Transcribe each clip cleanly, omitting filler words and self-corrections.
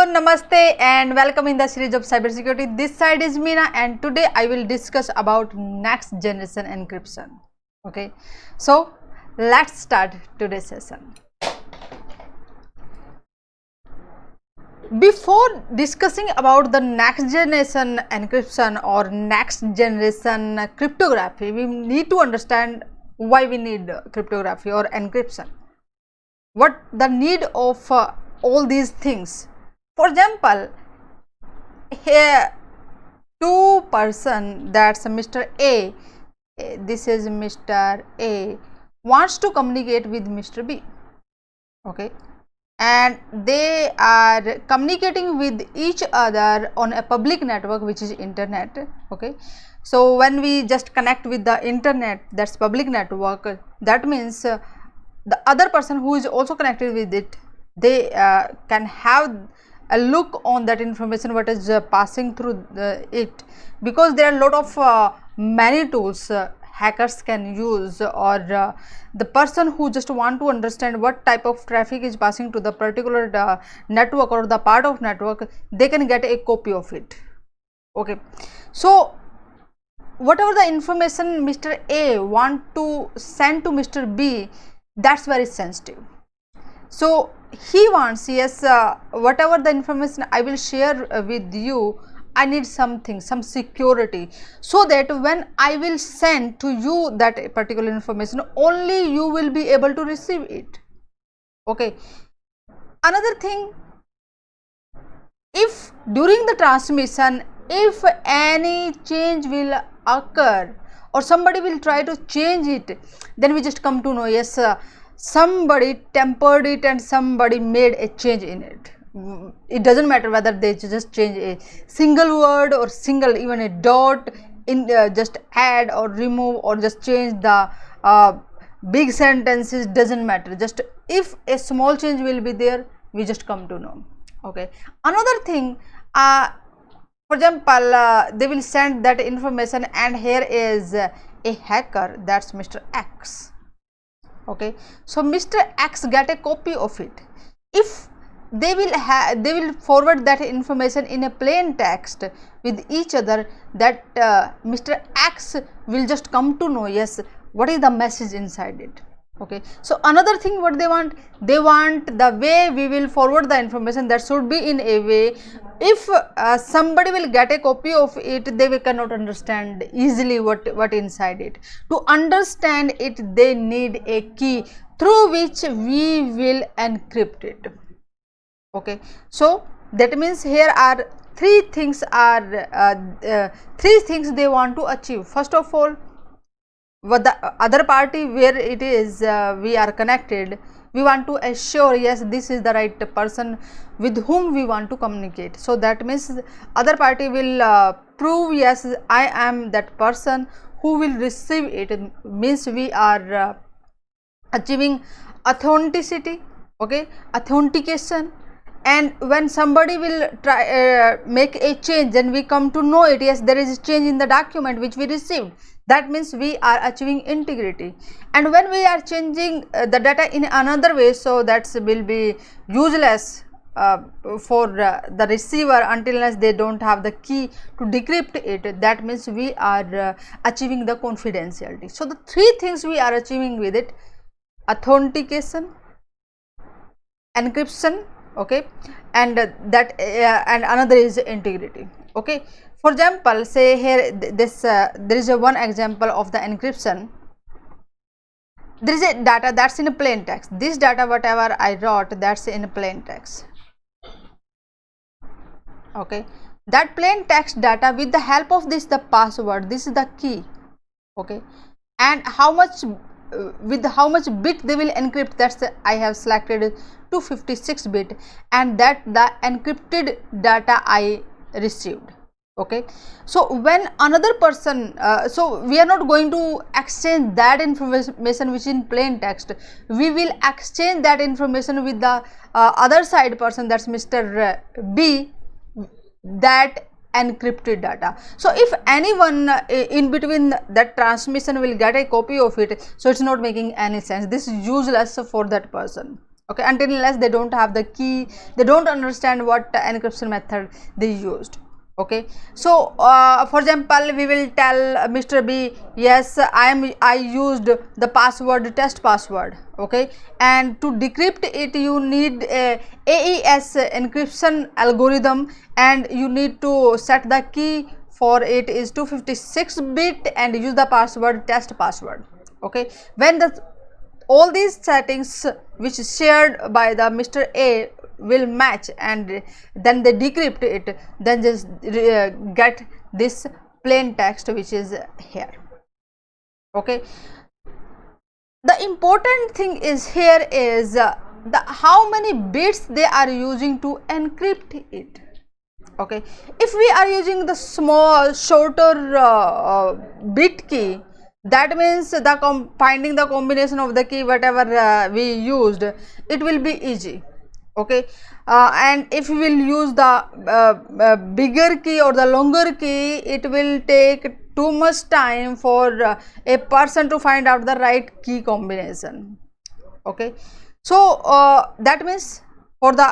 Namaste and welcome in the series of cybersecurity. This side is Meena and today I will discuss about next generation encryption. Okay, so let's start today's session. Before discussing about the next generation encryption or next generation cryptography, we need to understand why we need cryptography or encryption. What the need of all these things. For example, here two person, that's Mr. A, this is Mr. A, wants to communicate with Mr. B, okay, and they are communicating with each other on a public network which is internet. Okay, so when we just connect with the internet, that's public network, that means the other person who is also connected with it, they can have a look on that information what is passing through it, because there are a lot of many tools hackers can use, or the person who just want to understand what type of traffic is passing to the particular network or the part of network, they can get a copy of it. Okay, so whatever the information Mr. A want to send to Mr. B, that's very sensitive. So he wants, yes, whatever the information I will share with you, I need something, some security, so that when I will send to you that particular information, only you will be able to receive it. Okay, another thing, if during the transmission, if any change will occur or somebody will try to change it, then we just come to know, yes, somebody tempered it and somebody made a change in it. It doesn't matter whether they just change a single word or single, even a dot in, just add or remove or just change the big sentences, doesn't matter. Just if a small change will be there, we just come to know. Okay, another thing, for example, they will send that information and here is a hacker, that's Mr. X. Okay, so Mr. X get a copy of it. If they will forward that information in a plain text with each other, that Mr. X will just come to know, yes, what is the message inside it. Okay, so another thing what they want the way we will forward the information, that should be in a way, if somebody will get a copy of it, they cannot understand easily what inside it. To understand it, they need a key through which we will encrypt it. Okay, so that means here are three things they want to achieve. First of all, what the other party where it is we are connected, we want to assure, yes, this is the right person with whom we want to communicate. So that means other party will prove, yes, I am that person who will receive it. Means we are achieving authenticity. Okay, authentication. And when somebody will try make a change, then we come to know it, yes, there is a change in the document which we received. That means we are achieving integrity. And when we are changing the data in another way, so that will be useless for the receiver until unless they don't have the key to decrypt it. That means we are achieving the confidentiality. So the three things we are achieving with it: authentication, encryption, okay, and that and another is integrity. Okay, for example, say here this there is a one example of the encryption. There is a data that's in a plain text. This data whatever I wrote, that's in a plain text. Okay, that plain text data, with the help of this, the password, this is the key. Okay, and how much with how much bit they will encrypt, that's I have selected 256 bit, and that the encrypted data I received. Okay, so when another person, so we are not going to exchange that information which is in plain text, we will exchange that information with the other side person, that's Mr. B, that encrypted data. So if anyone in between that transmission will get a copy of it, so it's not making any sense, this is useless for that person. okay, until unless they don't have the key, they don't understand what encryption method they used. Okay, so for example, we will tell Mr. B, yes, I used the password test password, okay, and to decrypt it you need a AES encryption algorithm, and you need to set the key for it is 256 bit and use the password test password. Okay, when the all these settings which is shared by the Mr. A will match, and then they decrypt it, then just get this plain text which is here. Okay, the important thing is here is the how many bits they are using to encrypt it. Okay, if we are using the small shorter bit key, that means the finding the combination of the key whatever we used, it will be easy. Okay, and if we will use the bigger key or the longer key, it will take too much time for a person to find out the right key combination. Okay, so that means for the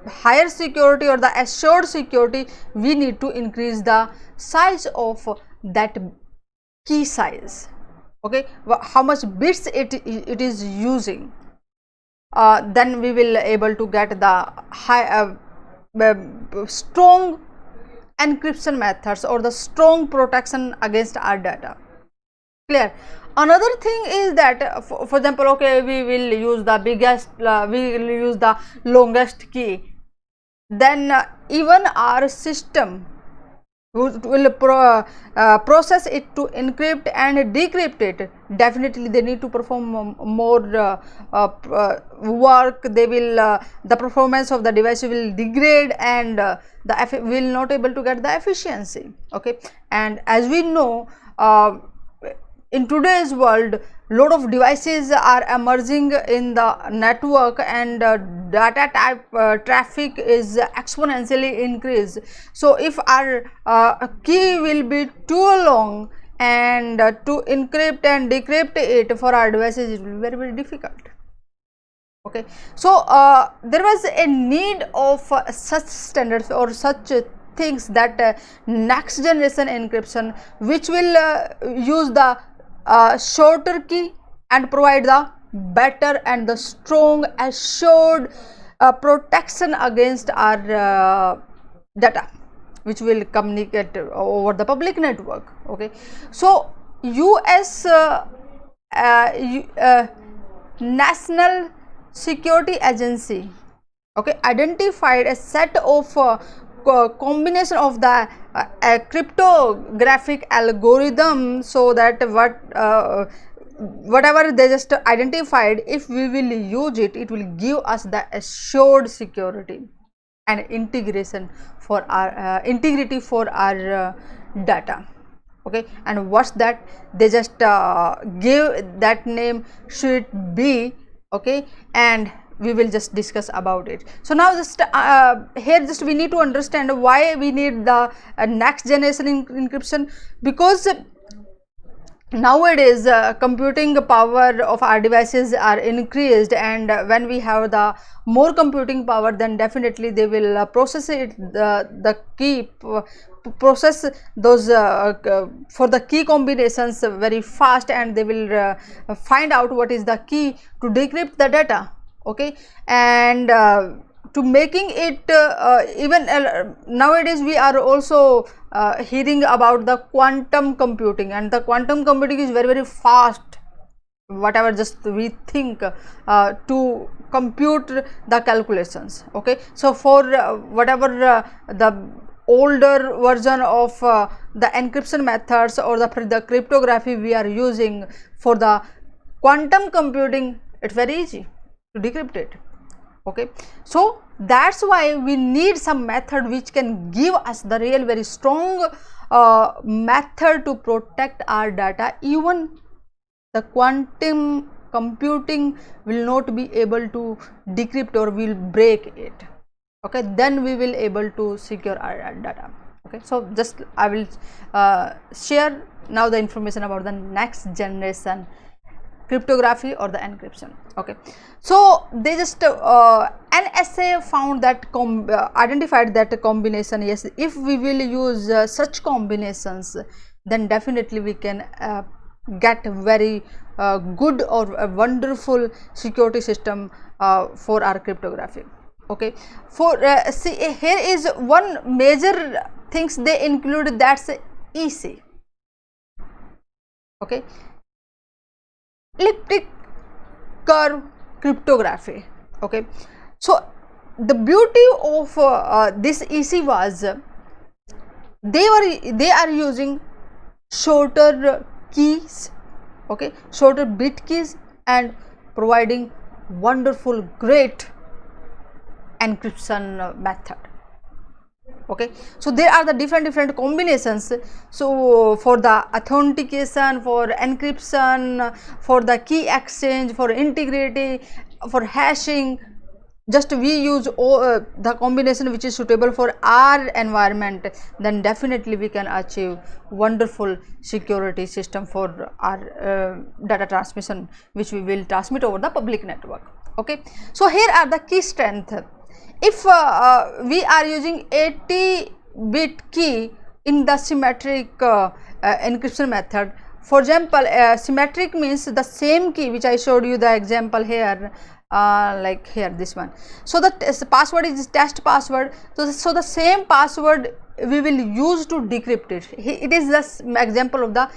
higher security or the assured security, we need to increase the size of that key size. Okay, how much bits it is using, then we will able to get the high strong encryption methods or the strong protection against our data. Clear? Another thing is that for example, okay, we will use the biggest we will use the longest key, then even our system will process it to encrypt and decrypt it. Definitely they need to perform more work. They will the performance of the device will degrade, and the will not able to get the efficiency. Okay, and as we know, in today's world, lot of devices are emerging in the network, and data type traffic is exponentially increased. So if our key will be too long, and to encrypt and decrypt it for our devices, it will be very, very difficult. Okay, so there was a need of such standards or such things, that next generation encryption, which will use the shorter key and provide the better and the strong assured protection against our data, which will communicate over the public network. Okay, so US National Security Agency, okay, identified a set of combination of the cryptographic algorithm, so that whatever they just identified, if we will use it, it will give us the assured security and integration for our integrity for our data. Okay, and what's that? They just give that name should be. Okay, and we will just discuss about it. So now just here just we need to understand why we need the next generation encryption, because nowadays computing power of our devices are increased, and when we have the more computing power, then definitely they will process it, the key process those for the key combinations very fast, and they will find out what is the key to decrypt the data. Okay, and to making it even nowadays we are also hearing about the quantum computing, and the quantum computing is very, very fast, whatever just we think to compute the calculations. Okay, so for whatever the older version of the encryption methods or the cryptography we are using, for the quantum computing, it's very easy to decrypt it. Okay, so that's why we need some method which can give us the real very strong method to protect our data. Even the quantum computing will not be able to decrypt or will break it. Okay, then we will able to secure our data. Okay, so just I will share now the information about the next generation cryptography or the encryption. Okay, so they just NSA found that identified that combination. Yes, if we will use such combinations, then definitely we can get very good or a wonderful security system for our cryptography. Okay, for see, here is one major things they include, that's EC. Okay, elliptic curve cryptography. Okay, so the beauty of this EC was they are using shorter keys, okay, shorter bit keys, and providing wonderful great encryption method. Okay, so there are the different combinations. So for the authentication, for encryption, for the key exchange, for integrity, for hashing, just we use the combination which is suitable for our environment, then definitely we can achieve wonderful security system for our data transmission, which we will transmit over the public network. Okay, so here are the key strength. If we are using 80-bit key in the symmetric encryption method, for example, symmetric means the same key which I showed you the example here, like here this one. So the password is test password. So the same password we will use to decrypt it. It is the example of the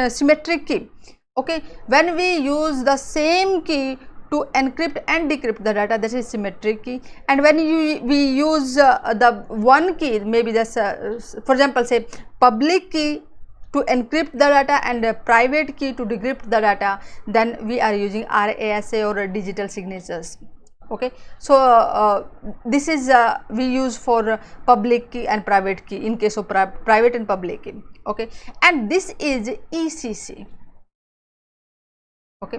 symmetric key. Okay, when we use the same key to encrypt and decrypt the data, that is symmetric key. And when we use the one key, maybe that's for example say public key to encrypt the data and a private key to decrypt the data, then we are using RASA or digital signatures. Okay, so this is we use for public key and private key in case of private and public key. Okay, and this is ECC. Okay,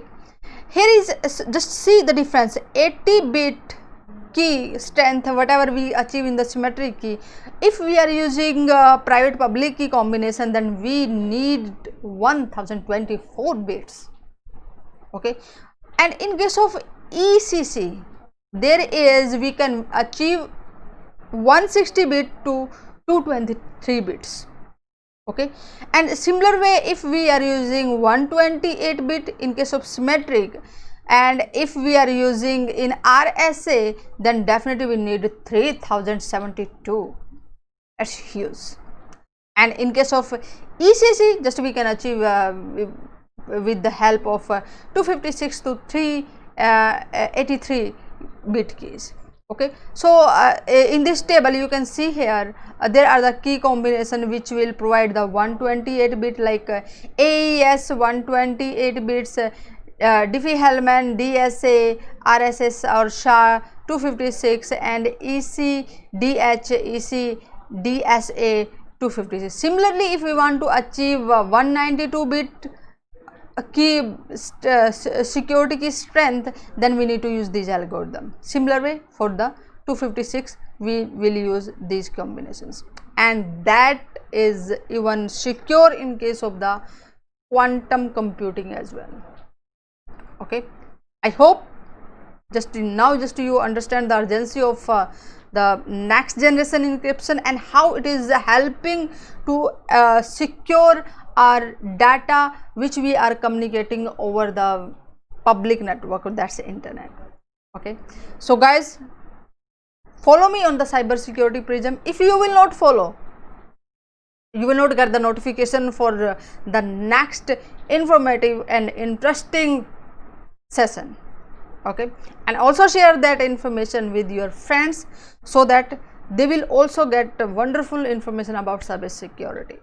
here is just see the difference. 80-bit key strength, whatever we achieve in the symmetric key, if we are using private public key combination, then we need 1024 bits. Okay, and in case of ECC, there is we can achieve 160 bit to 223 bits. Okay, and similar way if we are using 128 bit in case of symmetric, and if we are using in RSA, then definitely we need 3072. That's huge. And in case of ECC, just we can achieve with the help of 256 to 383 bit keys. Okay, so in this table you can see here there are the key combination which will provide the 128 bit, like AES 128 bits, Diffie-Hellman, DSA, RSS or SHA 256, and ECDH, ECDSA 256. Similarly, if we want to achieve 192 bit key security key strength, then we need to use this algorithm. Similar way for the 256 we will use these combinations, and that is even secure in case of the quantum computing as well. Okay, I hope just you understand the urgency of the next generation encryption and how it is helping to secure our data which we are communicating over the public network, that's the internet. Okay, so guys, follow me on the Cybersecurity Prism. If you will not follow, you will not get the notification for the next informative and interesting session. Okay, and also share that information with your friends so that they will also get wonderful information about cybersecurity.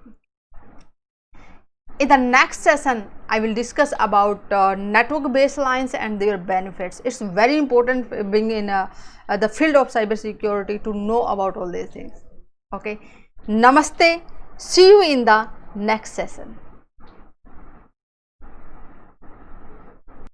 In the next session, I will discuss about network baselines and their benefits. It's very important being in the field of cybersecurity to know about all these things. Okay, namaste. See you in the next session.